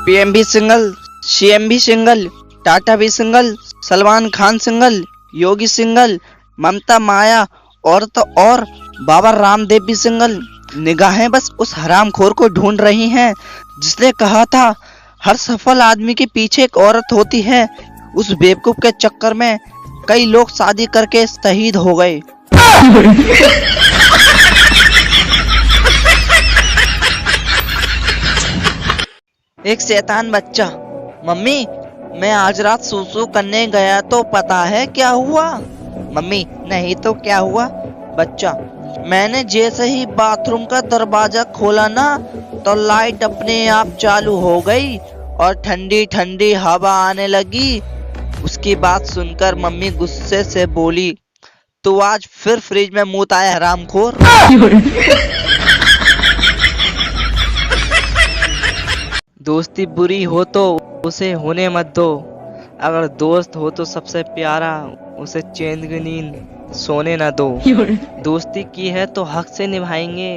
PM भी single, CM भी single, Tata भी सिंगल, सलमान खान सिंगल, योगी सिंगल, ममता माया और तो और बाबा रामदेव भी सिंगल। निगाहें बस उस हरामखोर को ढूंढ रही हैं जिसने कहा था हर सफल आदमी के पीछे एक औरत होती है। उस बेवकूफ के चक्कर में कई लोग शादी करके शहीद हो गए। एक शैतान बच्चा, मम्मी मैं आज रात सूसू करने गया तो पता है क्या हुआ? मम्मी नहीं तो क्या हुआ? बच्चा मैंने जैसे ही बाथरूम का दरवाजा खोला ना तो लाइट अपने आप चालू हो गई और ठंडी ठंडी हवा आने लगी। उसकी बात सुनकर मम्मी गुस्से से बोली, तू आज फिर फ्रिज में मुंह आया हरामखोर। दोस्ती बुरी हो तो उसे होने मत दो, अगर दोस्त हो तो सबसे प्यारा उसे चैन की नींद सोने ना दो। दोस्ती की है तो हक से निभाएंगे,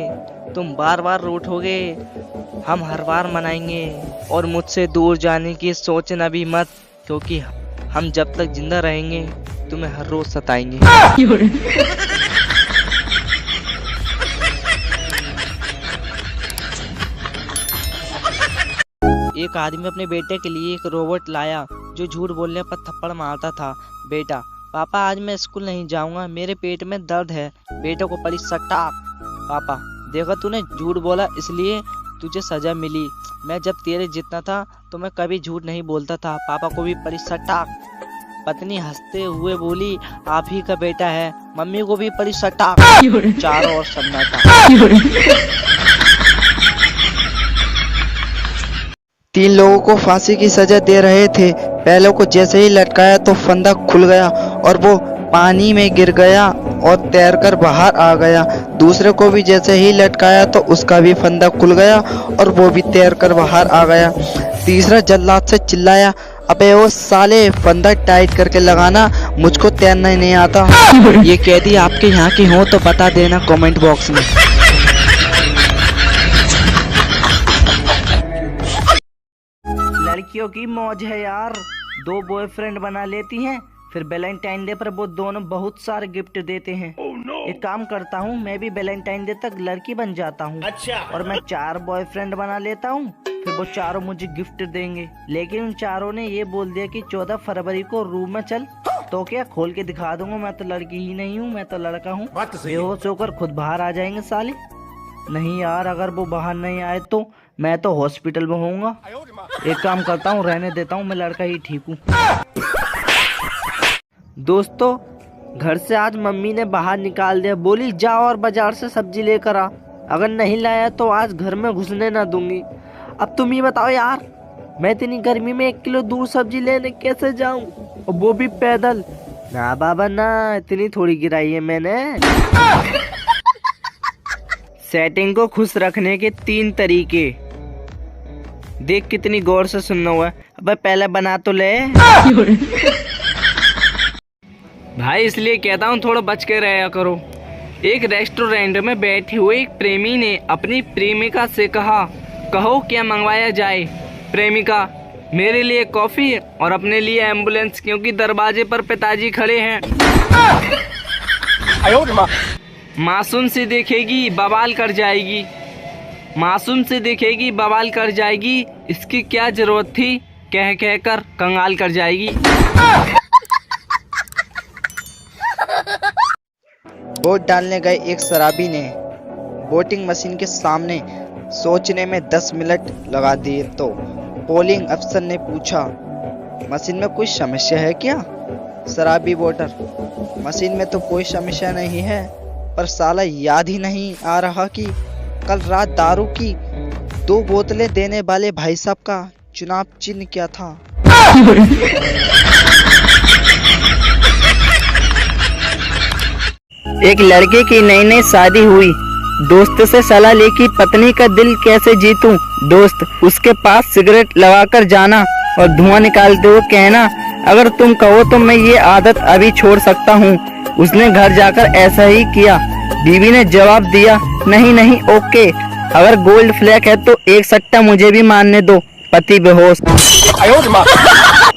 तुम बार बार रूठोगे हम हर बार मनाएंगे। और मुझसे दूर जाने की सोचना भी मत, क्योंकि हम जब तक जिंदा रहेंगे तुम्हें हर रोज सताएंगे। एक आदमी अपने बेटे के लिए एक रोबोट लाया जो झूठ बोलने पर थप्पड़ मारता था। बेटा, पापा आज मैं स्कूल नहीं जाऊंगा, मेरे पेट में दर्द है। बेटे को पड़ी सटाक। पापा, देखो तूने झूठ बोला इसलिए तुझे सजा मिली। मैं जब तेरे जितना था तो मैं कभी झूठ नहीं बोलता था। पापा को भी पड़ी सटाक। पत्नी हंसते हुए बोली, आप ही का बेटा है। मम्मी को भी पड़ी सटाक। चारों ओर सन्नाटा। 3 लोगों को फांसी की सजा दे रहे थे। पहले को जैसे ही लटकाया तो फंदा खुल गया और वो पानी में गिर गया और तैरकर बाहर आ गया। दूसरे को भी जैसे ही लटकाया तो उसका भी फंदा खुल गया और वो भी तैरकर बाहर आ गया। तीसरा जल्लाद से चिल्लाया, अबे ओ साले, फंदा टाइट करके लगाना, मुझको तैरना ही नहीं आता। ये कैदी आपके यहाँ के हो तो बता देना कमेंट बॉक्स में। लड़कियों की मौज है यार, 2 बॉयफ्रेंड बना लेती हैं, फिर वैलेंटाइन डे पर वो दोनों बहुत सारे गिफ्ट देते हैं। एक काम करता हूँ, मैं भी वैलेंटाइन डे तक लड़की बन जाता हूँ। अच्छा। और मैं 4 बॉयफ्रेंड बना लेता हूँ, फिर वो चारों मुझे गिफ्ट देंगे। लेकिन उन चारों ने ये बोल दिया कि 14 फरवरी को रूम में चल, तो क्या खोल के दिखा दूंगा मैं तो लड़की ही नहीं हूँ, मैं तो लड़का हूँ। बेहोश होकर खुद बाहर आ जाएंगे साले। नहीं यार, अगर वो बाहर नहीं आए तो मैं तो हॉस्पिटल में होऊंगा। एक काम करता हूँ, रहने देता हूँ, मैं लड़का ही ठीक हूँ। दोस्तों, घर से आज मम्मी ने बाहर निकाल दिया, बोली जाओ और बाजार से सब्जी लेकर आ, अगर नहीं लाया तो आज घर में घुसने ना दूंगी। अब तुम ही बताओ यार, मैं इतनी गर्मी में 1 किलो दूर सब्जी लेने कैसे जाऊं, और वो भी पैदल? ना बाबा ना, इतनी थोड़ी गिराई है मैंने। सेटिंग को खुश रखने के 3 तरीके। देख कितनी गौर से सुनना हुआ है। अबे पहले बना तो ले। भाई इसलिए कहता हूँ थोड़ा बच के रहा करो। एक रेस्टोरेंट में बैठे हुए एक प्रेमी ने अपनी प्रेमिका से कहा, कहो क्या मंगवाया जाए? प्रेमिका, मेरे लिए कॉफी और अपने लिए एम्बुलेंस, क्योंकि दरवाजे पर पिताजी खड़े हैं। मासूम से देखेगी बवाल कर जाएगी, मासूम से देखेगी बवाल कर जाएगी, इसकी क्या जरूरत थी, कह कह कर कंगाल कर जाएगी। वोट डालने गए एक शराबी ने वोटिंग मशीन के सामने सोचने में 10 मिनट लगा दिए तो पोलिंग अफसर ने पूछा, मशीन में कोई समस्या है क्या? शराबी वोटर, मशीन में तो कोई समस्या नहीं है, पर साला याद ही नहीं आ रहा कि कल रात दारू की 2 बोतलें देने वाले भाई साहब का चुनाव चिन्ह क्या था? एक लड़के की नई शादी हुई, दोस्त से सलाह ली कि पत्नी का दिल कैसे जीतूं। दोस्त, उसके पास सिगरेट लगाकर जाना और धुआं निकालते हुए कहना, अगर तुम कहो तो मैं ये आदत अभी छोड़ सकता हूँ। उसने घर जाकर ऐसा ही किया। बीवी ने जवाब दिया, नहीं नहीं ओके, अगर गोल्ड फ्लैग है तो एक सट्टा मुझे भी मारने दो, पति बेहोश।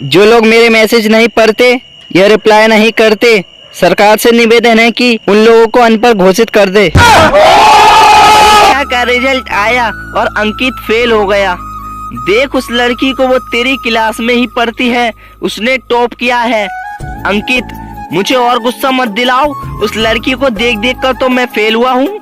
जो लोग मेरे मैसेज नहीं पढ़ते या रिप्लाई नहीं करते, सरकार से निवेदन है कि उन लोगों को अनपढ़ घोषित कर दे। परीक्षा का रिजल्ट आया और अंकित फेल हो गया। देख उस लड़की को, वो तेरी क्लास में ही पढ़ती है, उसने टॉप किया है। अंकित, मुझे और गुस्सा मत दिलाओ, उस लड़की को देख देख कर तो मैं फेल हुआ हूँ।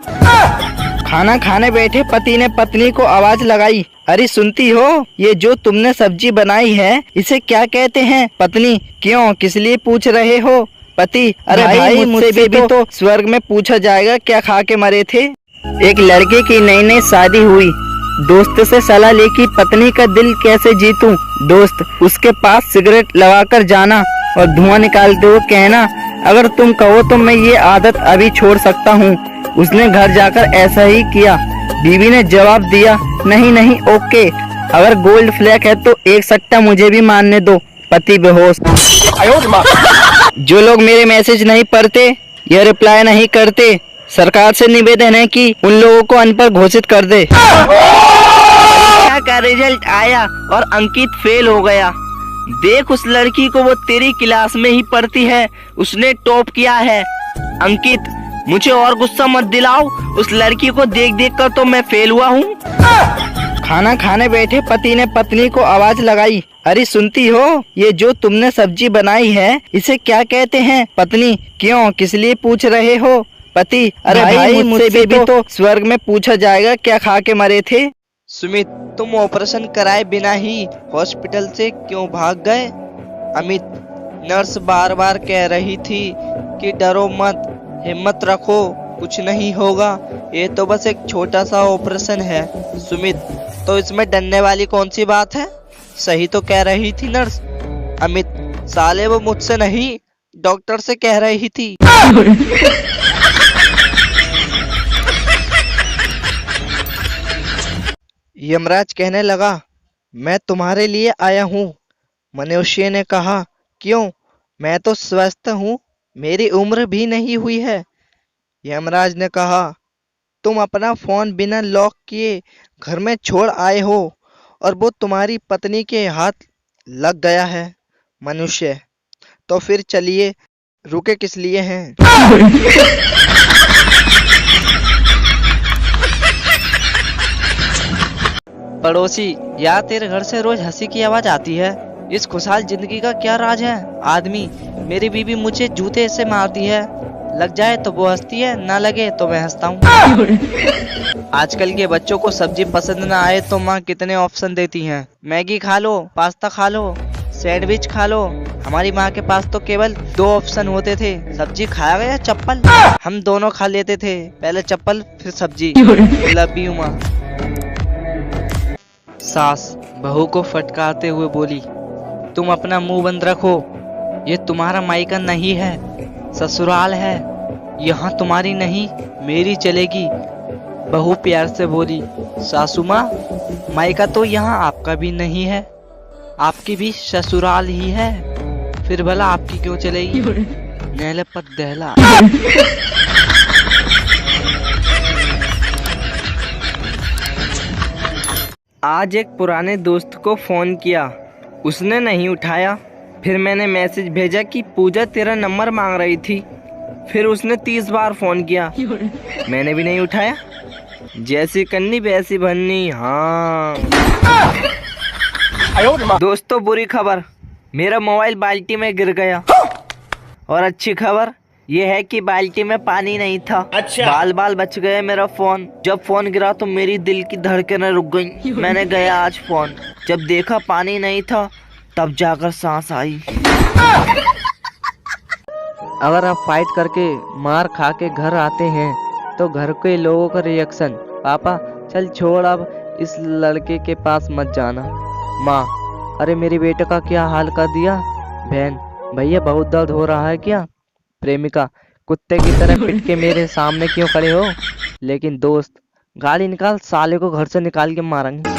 खाना खाने बैठे पति ने पत्नी को आवाज लगाई, अरे सुनती हो, ये जो तुमने सब्जी बनाई है इसे क्या कहते हैं? पत्नी, क्यों, किस लिए पूछ रहे हो? पति, अरे भाई मुझसे भी तो स्वर्ग में पूछा जाएगा क्या खा के मरे थे। एक लड़के की नई नई शादी हुई, दोस्त से सलाह ली कि पत्नी का दिल कैसे जीतूं। दोस्त, उसके पास सिगरेट लगाकर जाना और धुआं निकालते हुए कहना, अगर तुम कहो तो मैं ये आदत अभी छोड़ सकता हूँ। उसने घर जाकर ऐसा ही किया। बीवी ने जवाब दिया, नहीं नहीं ओके, अगर गोल्ड फ्लैग है तो एक सट्टा मुझे भी मारने दो। पति बेहोश। जो लोग मेरे मैसेज नहीं पढ़ते या रिप्लाई नहीं करते, सरकार से निवेदन है कि उन लोगों को अनपढ़ घोषित कर दे। परीक्षा का रिजल्ट आया और अंकित फेल हो गया। देख उस लड़की को, वो तेरी क्लास में ही पढ़ती है, उसने टॉप किया है। अंकित, मुझे और गुस्सा मत दिलाओ, उस लड़की को देख देख कर तो मैं फेल हुआ हूँ। खाना खाने बैठे पति ने पत्नी को आवाज लगाई, अरे सुनती हो, ये जो तुमने सब्जी बनाई है इसे क्या कहते हैं? पत्नी, क्यों, किस लिए पूछ रहे हो? पति, अरे भाई मुझसे भी तो स्वर्ग में पूछा जाएगा क्या खा के मरे थे। सुमित, तुम ऑपरेशन कराए बिना ही हॉस्पिटल से क्यों भाग गए? अमित, नर्स बार बार कह रही थी कि डरो मत, हिम्मत रखो, कुछ नहीं होगा, ये तो बस एक छोटा सा ऑपरेशन है। सुमित, तो इसमें डरने वाली कौन सी बात है? सही तो कह रही थी नर्स। अमित, साले वो मुझसे नहीं, डॉक्टर से कह रही थी। यमराज कहने लगा, मैं तुम्हारे लिए आया हूँ। मनुष्य ने कहा, क्यों, मैं तो स्वस्थ हूँ, मेरी उम्र भी नहीं हुई है। यमराज ने कहा, तुम अपना फोन बिना लॉक किए घर में छोड़ आए हो और वो तुम्हारी पत्नी के हाथ लग गया है। मनुष्य, तो फिर चलिए, रुके किस लिए हैं? पड़ोसी, यार तेरे घर से रोज हंसी की आवाज आती है, इस खुशहाल जिंदगी का क्या राज है? आदमी, मेरी बीवी मुझे जूते से मारती है, लग जाए तो वो हंसती है, ना लगे तो मैं हंसता हूँ। आजकल के बच्चों को सब्जी पसंद ना आए तो माँ कितने ऑप्शन देती हैं, मैगी खा लो, पास्ता खा लो, सैंडविच खा लो। हमारी माँ के पास तो केवल 2 ऑप्शन होते थे, सब्जी खाया गया चप्पल। हम दोनों खा लेते थे, पहले चप्पल फिर सब्जी। लव यू माँ। सास बहू को फटकारते हुए बोली, तुम अपना मुंह बंद रखो, ये तुम्हारा मायका नहीं है, ससुराल है, यहाँ तुम्हारी नहीं मेरी चलेगी। बहू प्यार से बोली, सासू माँ, मायका तो यहाँ आपका भी नहीं है, आपकी भी ससुराल ही है, फिर भला आपकी क्यों चलेगी? नहले पर दहला। आज एक पुराने दोस्त को फोन किया, उसने नहीं उठाया। फिर मैंने मैसेज भेजा कि पूजा तेरा नंबर मांग रही थी। फिर उसने 30 बार फोन किया, मैंने भी नहीं उठाया। जैसी करनी वैसी बननी। हाँ दोस्तों, बुरी खबर, मेरा मोबाइल बाल्टी में गिर गया। और अच्छी खबर ये है कि बाल्टी में पानी नहीं था। अच्छा। बाल बाल बच गए मेरा फोन। जब फोन गिरा तो मेरी दिल की धड़कनें रुक गईं। मैंने गया आज फोन, जब देखा पानी नहीं था तब जाकर सांस आई। अगर आप फाइट करके मार खा के घर आते हैं तो घर के लोगों का रिएक्शन, पापा चल छोड़, अब इस लड़के के पास मत जाना। माँ, अरे मेरे बेटे का क्या हाल कर दिया। बहन, भैया बहुत दर्द हो रहा है क्या। प्रेमिका, कुत्ते की तरह पिट के मेरे सामने क्यों खड़े हो। लेकिन दोस्त, गाड़ी निकाल, साले को घर से निकाल के मारेंगे।